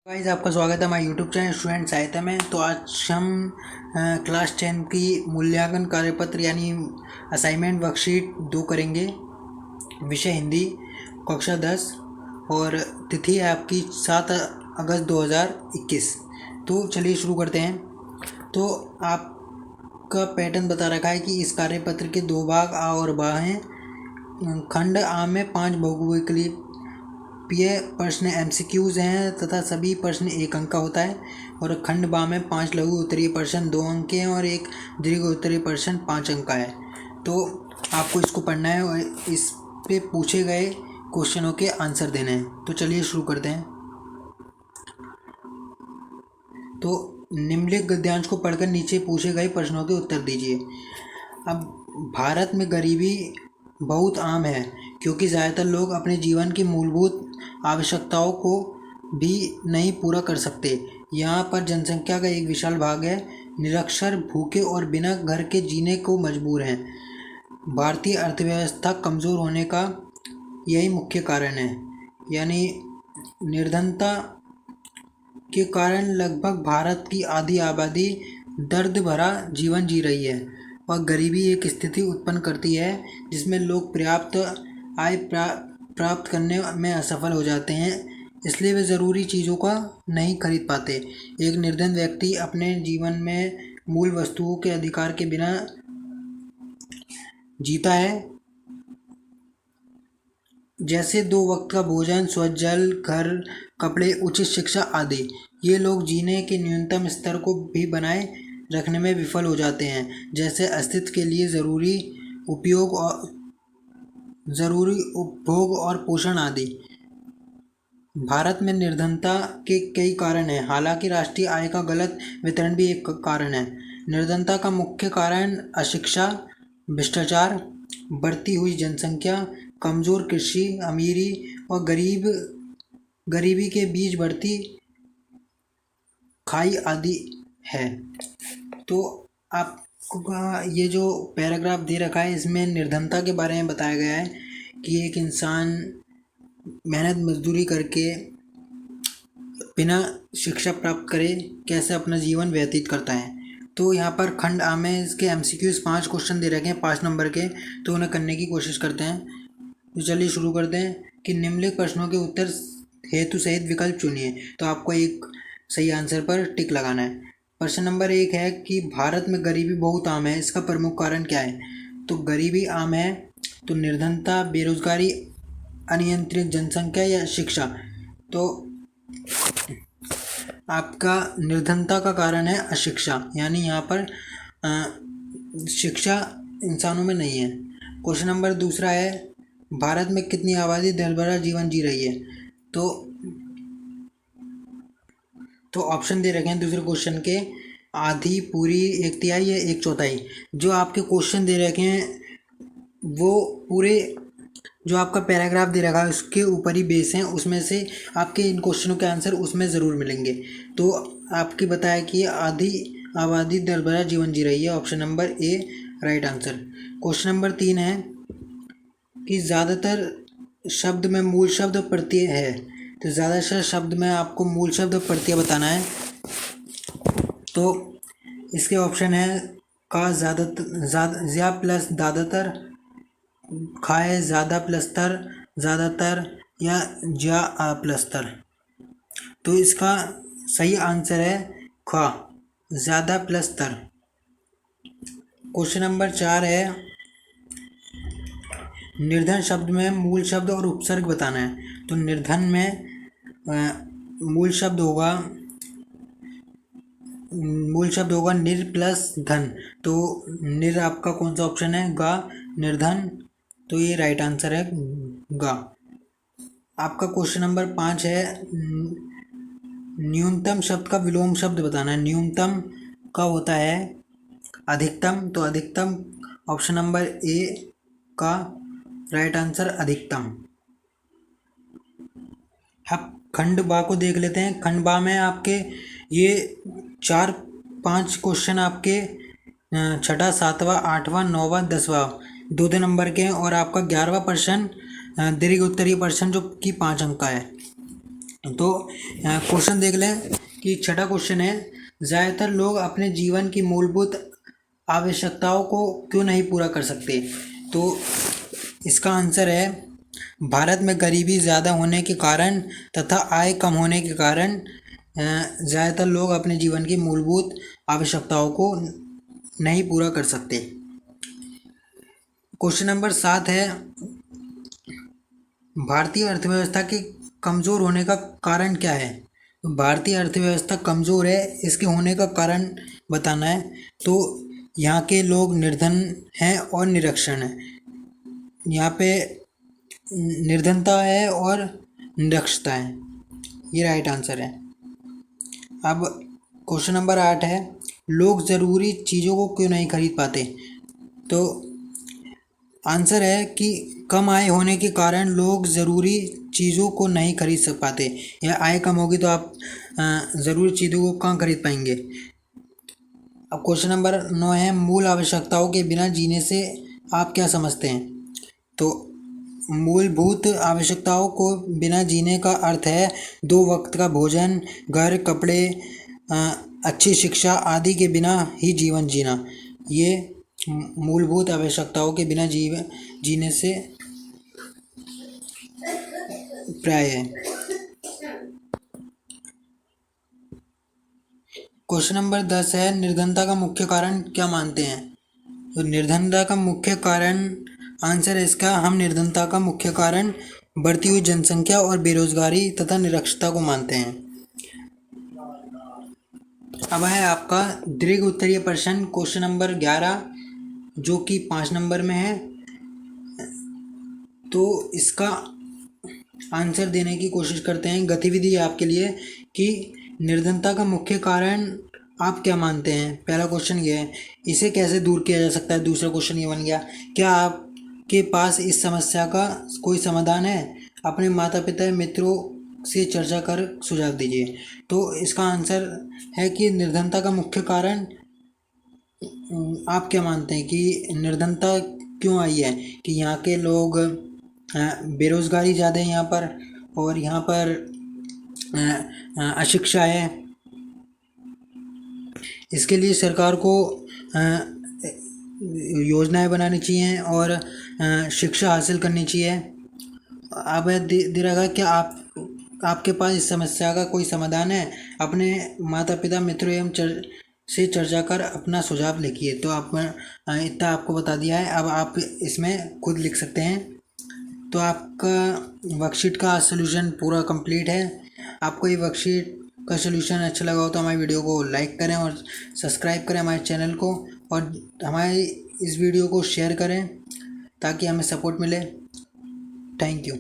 Guys, आपका स्वागत है हमारे यूट्यूब चैनल स्टूडेंट सहायता में। तो आज हम क्लास 10 की मूल्यांकन कार्यपत्र यानी असाइनमेंट वर्कशीट 2 करेंगे। विषय हिंदी, कक्षा 10 और तिथि है आपकी 7 अगस्त 2021। तो चलिए शुरू करते हैं। तो आपका पैटर्न बता रखा है कि इस कार्यपत्र के 2 भाग आ और बा हैं। खंड आ में 5 बहुविकल्पीय प्रश्न MCQs हैं तथा सभी प्रश्न 1 अंक का होता है, और खंड बा में 5 लघु उत्तरीय प्रश्न 2 अंक के हैं और एक दीर्घ उत्तरीय प्रश्न 5 अंक का है। तो आपको इसको पढ़ना है और इस पे पूछे गए क्वेश्चनों के आंसर देने हैं। तो चलिए शुरू करते हैं। तो निम्नलिखित गद्यांश को पढ़कर नीचे पूछे गए प्रश्नों के उत्तर दीजिए। अब भारत में गरीबी बहुत आम है क्योंकि ज़्यादातर लोग अपने जीवन की मूलभूत आवश्यकताओं को भी नहीं पूरा कर सकते। यहाँ पर जनसंख्या का एक विशाल भाग है निरक्षर, भूखे और बिना घर के जीने को मजबूर हैं। भारतीय अर्थव्यवस्था कमज़ोर होने का यही मुख्य कारण है, यानी निर्धनता के कारण लगभग भारत की आधी आबादी दर्द भरा जीवन जी रही है, और गरीबी एक स्थिति उत्पन्न करती है जिसमें लोग पर्याप्त आय प्राप्त करने में असफल हो जाते हैं, इसलिए वे ज़रूरी चीज़ों का नहीं खरीद पाते। एक निर्धन व्यक्ति अपने जीवन में मूल वस्तुओं के अधिकार के बिना जीता है, जैसे 2 वक्त का भोजन, स्वच्छ जल, घर, कपड़े, उचित शिक्षा आदि। ये लोग जीने के न्यूनतम स्तर को भी बनाए रखने में विफल हो जाते हैं, जैसे अस्तित्व के लिए ज़रूरी उपभोग और पोषण आदि। भारत में निर्धनता के कई कारण हैं, हालांकि राष्ट्रीय आय का गलत वितरण भी एक कारण है। निर्धनता का मुख्य कारण अशिक्षा, भ्रष्टाचार, बढ़ती हुई जनसंख्या, कमज़ोर कृषि, अमीरी और गरीबी के बीच बढ़ती खाई आदि है। तो आपका ये जो पैराग्राफ दे रखा है इसमें निर्धनता के बारे में बताया गया है कि एक इंसान मेहनत मजदूरी करके बिना शिक्षा प्राप्त करे कैसे अपना जीवन व्यतीत करता है। तो यहाँ पर खंड आ में इसके MCQs 5 क्वेश्चन दे रखे हैं 5 नंबर के, तो उन्हें करने की कोशिश करते हैं। तो चलिए शुरू करते हैं कि निम्नलिखित प्रश्नों के उत्तर हेतु सहित विकल्प चुनिए। तो आपको एक सही आंसर पर टिक लगाना है। प्रश्न नंबर 1 है कि भारत में गरीबी बहुत आम है, इसका प्रमुख कारण क्या है। तो गरीबी आम है तो निर्धनता, बेरोजगारी, अनियंत्रित जनसंख्या या शिक्षा। तो आपका निर्धनता का कारण है अशिक्षा, यानी यहाँ पर शिक्षा इंसानों में नहीं है। क्वेश्चन नंबर 2 है भारत में कितनी आबादी दर्द भरा जीवन जी रही है। तो ऑप्शन दे रखे हैं दूसरे क्वेश्चन के, आधी, पूरी, 1/3 या 1/4। जो आपके क्वेश्चन दे रखे हैं वो पूरे जो आपका पैराग्राफ दे रखा है उसके ऊपर ही बेस हैं, उसमें से आपके इन क्वेश्चनों के आंसर उसमें ज़रूर मिलेंगे। तो आपकी बताया कि आधी आबादी दर्द भरा जीवन जी रही है, option number A right answer. Question number 3 है कि ज़्यादातर शब्द में मूल शब्द और प्रत्यय है। तो ज़्यादातर शब्द में आपको मूल शब्द और प्रत्यय बताना है। तो इसके ऑप्शन है का ज़्यादा प्लस ज़्यादातर, खाए ज़्यादा प्लस तर, ज़्यादातर या जा प्लस तर। तो इसका सही आंसर है खा, ज़्यादा प्लस तर। क्वेश्चन नंबर 4 है निर्धन शब्द में मूल शब्द और उपसर्ग बताना है। तो निर्धन में मूल शब्द होगा निर प्लस धन। तो निर आपका कौन सा ऑप्शन है, गा, निर्धन। तो ये राइट आंसर है गा। आपका क्वेश्चन नंबर 5 है न्यूनतम शब्द का विलोम शब्द बताना है। न्यूनतम का होता है अधिकतम। तो अधिकतम ऑप्शन नंबर ए का राइट आंसर अधिकतम। अब खंड बा को देख लेते हैं। खंड बा में आपके ये 4-5 क्वेश्चन आपके 6वां, 7वां, 8वां, 9वां, 10वां 2 नंबर के हैं, और आपका 11वां प्रश्न दीर्घ उत्तरीय प्रश्न जो कि 5 अंक का है। तो क्वेश्चन देख लें कि छठा क्वेश्चन है, ज़्यादातर लोग अपने जीवन की मूलभूत आवश्यकताओं को क्यों नहीं पूरा कर सकते। तो इसका आंसर है, भारत में गरीबी ज़्यादा होने के कारण तथा आय कम होने के कारण ज़्यादातर लोग अपने जीवन की मूलभूत आवश्यकताओं को नहीं पूरा कर सकते। क्वेश्चन नंबर 7 है, भारतीय अर्थव्यवस्था के कमज़ोर होने का कारण क्या है। तो भारतीय अर्थव्यवस्था कमज़ोर है, इसके होने का कारण बताना है। तो यहाँ के लोग निर्धन हैं और निरक्षर हैं। यहाँ पे निर्धनता है और निरक्षरता है, ये राइट आंसर है। अब क्वेश्चन नंबर 8 है, लोग ज़रूरी चीज़ों को क्यों नहीं खरीद पाते। तो आंसर है कि कम आय होने के कारण लोग ज़रूरी चीज़ों को नहीं खरीद सक पाते, या आय कम होगी तो आप ज़रूरी चीज़ों को कहाँ खरीद पाएंगे। अब क्वेश्चन नंबर 9 है, मूल आवश्यकताओं के बिना जीने से आप क्या समझते हैं। तो मूलभूत आवश्यकताओं को बिना जीने का अर्थ है 2 वक्त का भोजन, घर, कपड़े, अच्छी शिक्षा आदि के बिना ही जीवन जीना। ये मूलभूत आवश्यकताओं के बिना जीने से प्राय है। क्वेश्चन नंबर 10 है, निर्धनता का मुख्य कारण क्या मानते हैं। तो निर्धनता का मुख्य कारण, आंसर है इसका, हम निर्धनता का मुख्य कारण बढ़ती हुई जनसंख्या और बेरोजगारी तथा निरक्षरता को मानते हैं। अब है आपका दीर्घ उत्तरीय प्रश्न क्वेश्चन नंबर 11, जो कि 5 नंबर में है। तो इसका आंसर देने की कोशिश करते हैं। गतिविधि आपके लिए कि निर्धनता का मुख्य कारण आप क्या मानते हैं। पहला क्वेश्चन ये है, इसे कैसे दूर किया जा सकता है। दूसरा क्वेश्चन ये बन गया, क्या आपके पास इस समस्या का कोई समाधान है। अपने माता पिता मित्रों से चर्चा कर सुझाव दीजिए। तो इसका आंसर है कि निर्धनता का मुख्य कारण आप क्या मानते हैं कि निर्धनता क्यों आई है, कि यहाँ के लोग बेरोज़गारी ज़्यादा है यहाँ पर, और यहाँ पर अशिक्षा है। इसके लिए सरकार को योजनाएं बनानी चाहिए और शिक्षा हासिल करनी चाहिए। अब दे रहा है, क्या आपके पास इस समस्या का कोई समाधान है। अपने माता पिता मित्रों एवं से चर्चा कर अपना सुझाव लिखिए। तो आप इतना आपको बता दिया है, अब आप इसमें खुद लिख सकते हैं। तो आपका वर्कशीट का सलूशन पूरा कंप्लीट है। आपको ये वर्कशीट का सलूशन अच्छा लगा हो तो हमारी वीडियो को लाइक करें और सब्सक्राइब करें हमारे चैनल को, और हमारी इस वीडियो को शेयर करें ताकि हमें सपोर्ट मिले। Thank you.